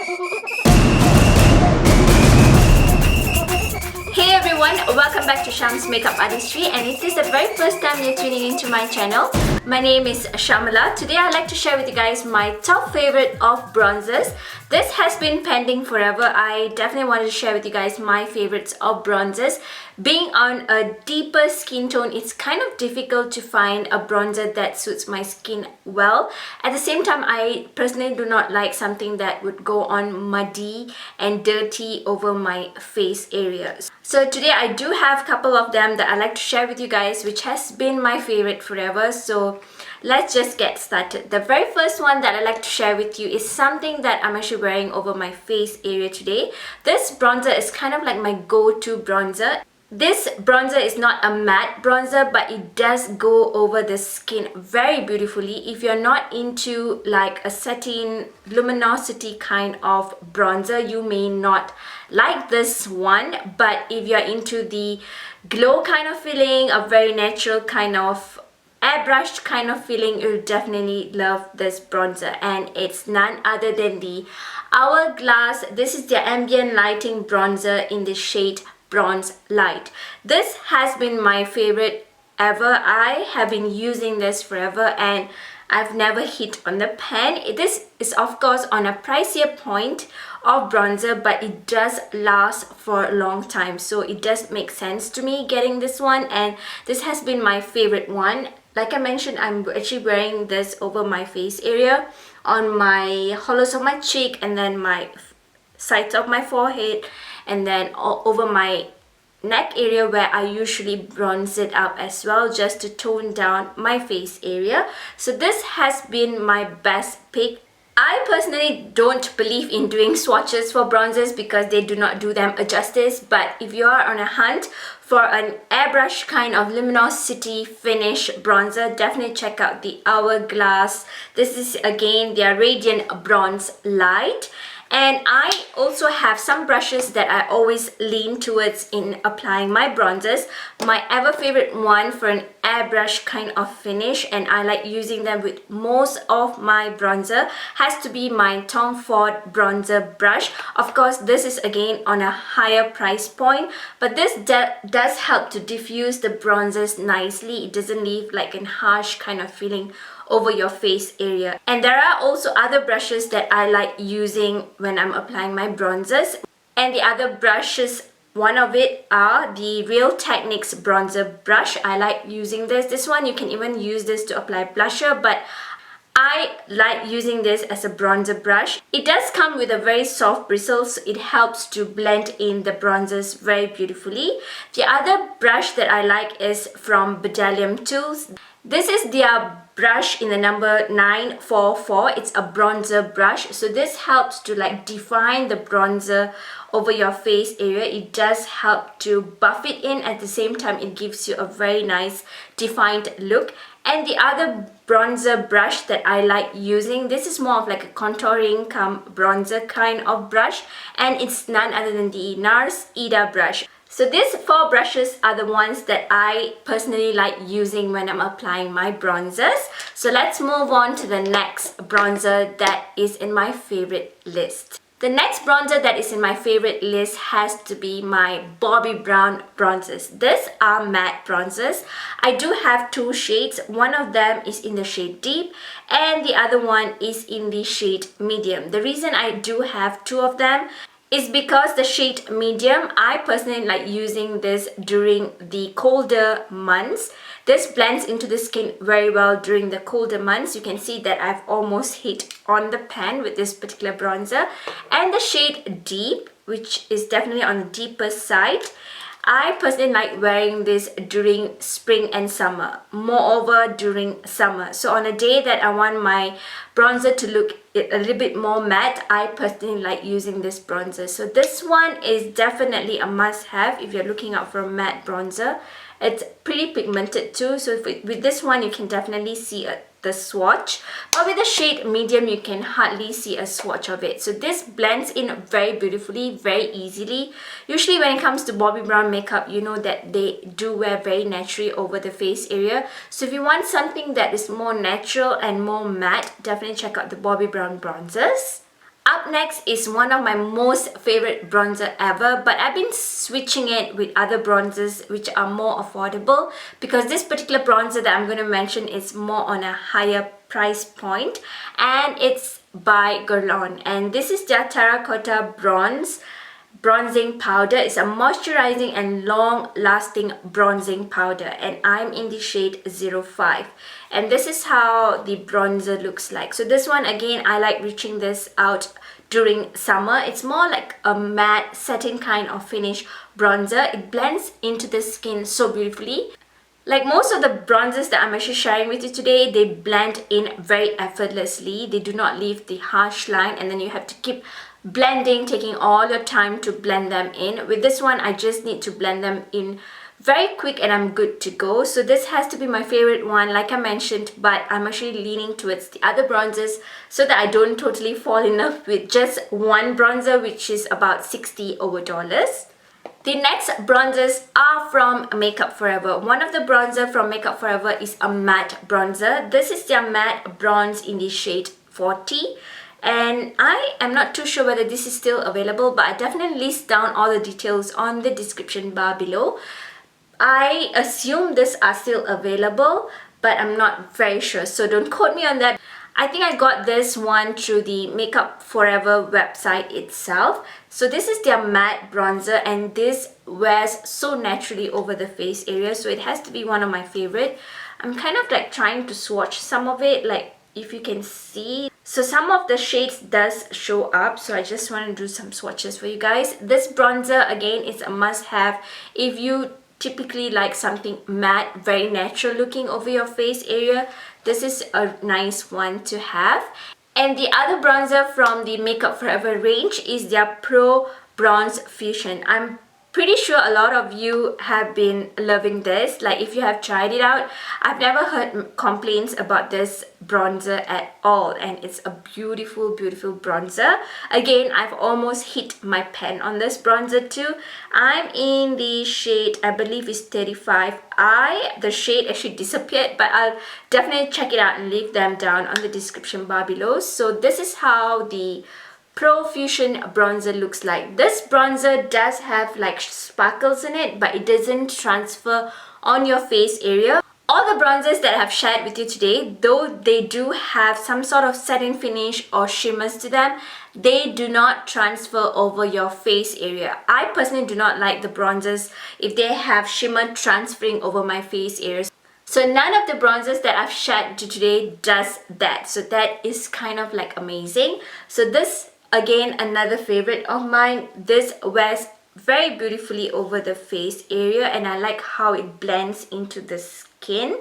Hey everyone, welcome back to Sham's Makeup Artistry, and if this is the very first time you're tuning into my channel, my name is Shamala. Today I'd like to share with you guys my top favorite of bronzers. This has been pending forever. I definitely wanted to share with you guys my favorites of bronzers. Being on a deeper skin tone, it's kind of difficult to find a bronzer that suits my skin well. At the same time, I personally do not like something that would go on muddy and dirty over my face areas. So today I do have a couple of them that I like to share with you guys, which has been my favorite forever. So let's just get started. The very first one that I like to share with you is something that I'm actually wearing over my face area today. This bronzer is kind of like my go-to bronzer. This bronzer is not a matte bronzer, but it does go over the skin very beautifully. If you're not into like a satin luminosity kind of bronzer, you may not like this one. But if you're into the glow kind of feeling, a very natural kind of airbrushed kind of feeling, you'll definitely love this bronzer. And it's none other than the Hourglass. This is the ambient lighting bronzer in the shade Bronze Light. This has been my favorite ever. I have been using this forever and I've never hit on the pan. This is of course on a pricier point of bronzer, but it does last for a long time, so it does make sense to me getting this one, and this has been my favorite one. Like I mentioned, I'm actually wearing this over my face area, on my hollows of my cheek, and then my sides of my forehead, and then all over my neck area where I usually bronze it up as well, just to tone down my face area. So this has been my best pick. I personally don't believe in doing swatches for bronzers because they do not do them a justice, but if you are on a hunt for an airbrush kind of luminosity finish bronzer, definitely check out the Hourglass. This is again their Radiant Bronze Light. And I also have some brushes that I always lean towards in applying my bronzers. My ever favorite one for an airbrush kind of finish, and I like using them with most of my bronzer, has to be my Tom Ford bronzer brush. Of course, this is again on a higher price point, but this does help to diffuse the bronzers nicely. It doesn't leave like a harsh kind of feeling over your face area. And there are also other brushes that I like using when I'm applying my bronzers, and the other brushes, one of it are the Real Techniques bronzer brush. I like using this one. You can even use this to apply blusher, but I like using this as a bronzer brush. It does come with a very soft bristle, so it helps to blend in the bronzers very beautifully. The other brush that I like is from Bdellium Tools. This is their brush in the number 944. It's a bronzer brush, so this helps to like define the bronzer over your face area. It does help to buff it in. At the same time, it gives you a very nice defined look. And the other bronzer brush that I like using, this is more of like a contouring come bronzer kind of brush, and it's none other than the Nars Ida brush. So these four brushes are the ones that I personally like using when I'm applying my bronzers. So let's move on to the next bronzer that is in my favorite list. The next bronzer that is in my favorite list has to be my Bobbi Brown bronzers. These are matte bronzers. I do have two shades. One of them is in the shade Deep and the other one is in the shade Medium. The reason I do have two of them is because the shade Medium, I personally like using this during the colder months. This blends into the skin very well during the colder months. You can see that I've almost hit on the pan with this particular bronzer. And the shade Deep, which is definitely on the deeper side, I personally like wearing this during spring and summer, moreover during summer. So on a day that I want my bronzer to look a little bit more matte, I personally like using this bronzer. So this one is definitely a must-have if you're looking out for a matte bronzer. It's pretty pigmented too, so with this one you can definitely see the swatch, but with the shade Medium you can hardly see a swatch of it. So this blends in very beautifully, very easily. Usually when it comes to Bobbi Brown makeup, you know that they do wear very naturally over the face area. So if you want something that is more natural and more matte, definitely check out the Bobbi Brown bronzers. Up next is one of my most favorite bronzer ever, but I've been switching it with other bronzers which are more affordable, because this particular bronzer that I'm going to mention is more on a higher price point, and it's by Guerlain, and this is their Terracota bronzing powder. It's a moisturizing and long lasting bronzing powder, and I'm in the shade 05, and this is how the bronzer looks like. So this one, again, I like reaching this out during summer. It's more like a matte satin kind of finish bronzer. It blends into the skin so beautifully. Like most of the bronzers that I'm actually sharing with you today, they blend in very effortlessly. They do not leave the harsh line, and then you have to keep blending, taking all your time to blend them in. With this one, I just need to blend them in very quick and I'm good to go. So this has to be my favorite one, like I mentioned, but I'm actually leaning towards the other bronzers so that I don't totally fall in love with just one bronzer, which is about $60 over. The next bronzers are from Makeup Forever. One of the bronzer from Makeup Forever is a matte bronzer. This is their matte bronze in the shade 40. And I am not too sure whether this is still available, but I definitely list down all the details on the description bar below. I assume these are still available, but I'm not very sure, so don't quote me on that. I think I got this one through the Makeup Forever website itself. So this is their matte bronzer, and this wears so naturally over the face area, so it has to be one of my favorite. I'm kind of like trying to swatch some of it, like if you can see. So some of the shades does show up, so I just want to do some swatches for you guys. This bronzer, again, is a must-have if you typically like something matte, very natural looking over your face area. This is a nice one to have. And the other bronzer from the Makeup Forever range is their Pro Bronze Fusion. I'm pretty sure a lot of you have been loving this. Like if you have tried it out, I've never heard complaints about this bronzer at all, and it's a beautiful bronzer. Again, I've almost hit my pen on this bronzer too. I'm in the shade, I believe is 35i. The shade actually disappeared, but I'll definitely check it out and leave them down on the description bar below. So this is how the Pro Fusion bronzer looks like. This bronzer does have like sparkles in it, but it doesn't transfer on your face area. All the bronzers that I've shared with you today, though they do have some sort of satin finish or shimmers to them, they do not transfer over your face area. I personally do not like the bronzers if they have shimmer transferring over my face area. So none of the bronzers that I've shared with you today does that. So that is kind of like amazing. So this, again, another favorite of mine. This wears very beautifully over the face area, and I like how it blends into the skin.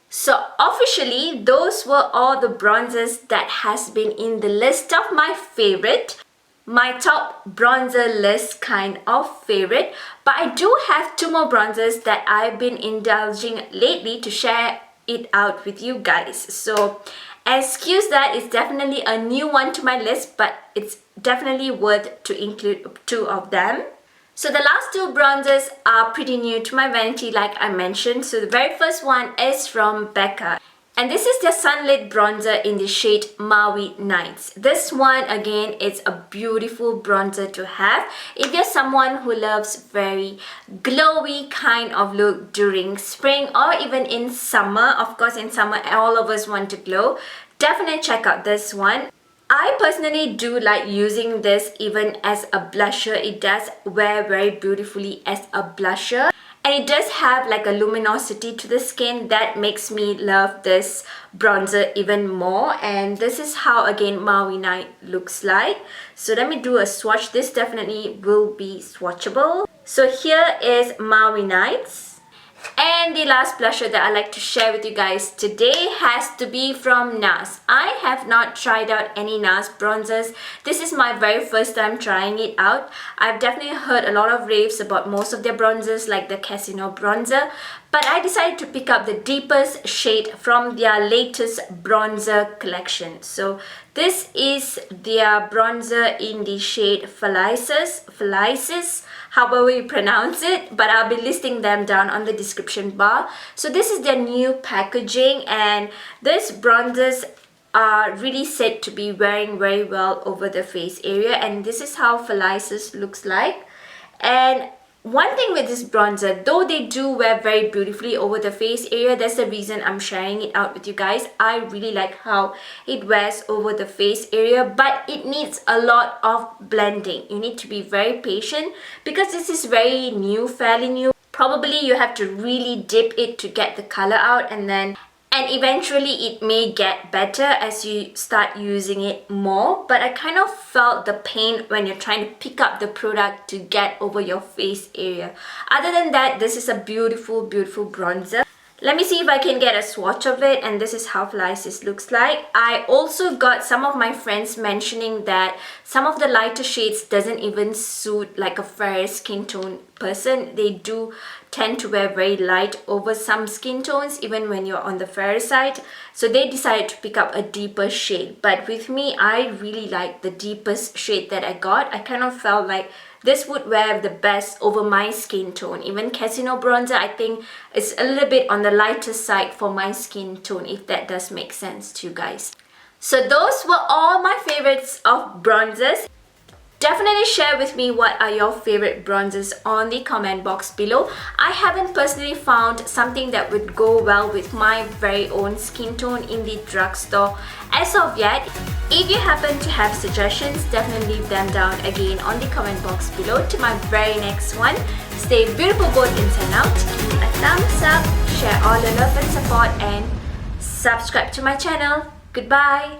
So officially, those were all the bronzers that has been in the list of my favorite, my top bronzer list kind of favorite. But I do have two more bronzers that I've been indulging lately to share it out with you guys. So excuse that, it's definitely a new one to my list, but it's definitely worth to include two of them. So the last two bronzers are pretty new to my vanity, like I mentioned. So the very first one is from Becca, and this is their Sunlit bronzer in the shade Maui Nights. This one, again, is a beautiful bronzer to have if you're someone who loves very glowy kind of look during spring or even in summer. Of course, in summer, all of us want to glow. Definitely check out this one. I personally do like using this even as a blusher. It does wear very beautifully as a blusher, and it does have like a luminosity to the skin that makes me love this bronzer even more. And this is how, again, Maui Night looks like. So let me do a swatch. This definitely will be swatchable. So here is Maui Nights. And the last blusher that I like to share with you guys today has to be from Nars. I have not tried out any Nars bronzers. This is my very first time trying it out. I've definitely heard a lot of raves about most of their bronzers, like the Casino bronzer, but I decided to pick up the deepest shade from their latest bronzer collection. So this is their bronzer in the shade Falaises, however you pronounce it, but I'll be listing them down on the description bar. So this is their new packaging, and these bronzers are really said to be wearing very well over the face area, and this is how Falaises looks like. And one thing with this bronzer, though they do wear very beautifully over the face area, that's the reason I'm sharing it out with you guys. I really like how it wears over the face area, but it needs a lot of blending. You need to be very patient because this is very new, fairly new. Probably you have to really dip it to get the color out, and eventually it may get better as you start using it more. But I kind of felt the pain when you're trying to pick up the product to get over your face area. Other than that, this is a beautiful, beautiful bronzer. Let me see if I can get a swatch of it, and this is how Falaises looks like. I also got some of my friends mentioning that some of the lighter shades doesn't even suit like a fair skin tone person. They do tend to wear very light over some skin tones even when you're on the fair side, so they decided to pick up a deeper shade. But with me, I really like the deepest shade that I got. I kind of felt like this would wear the best over my skin tone. Even Casino bronzer, I think, is a little bit on the lighter side for my skin tone, if that does make sense to you guys. So those were all my favorites of bronzers. Definitely share with me what are your favorite bronzers on the comment box below. I haven't personally found something that would go well with my very own skin tone in the drugstore as of yet. If you happen to have suggestions, definitely leave them down again on the comment box below to my very next one. Stay beautiful both inside and out. Give me a thumbs up, share all your love and support, and subscribe to my channel. Goodbye.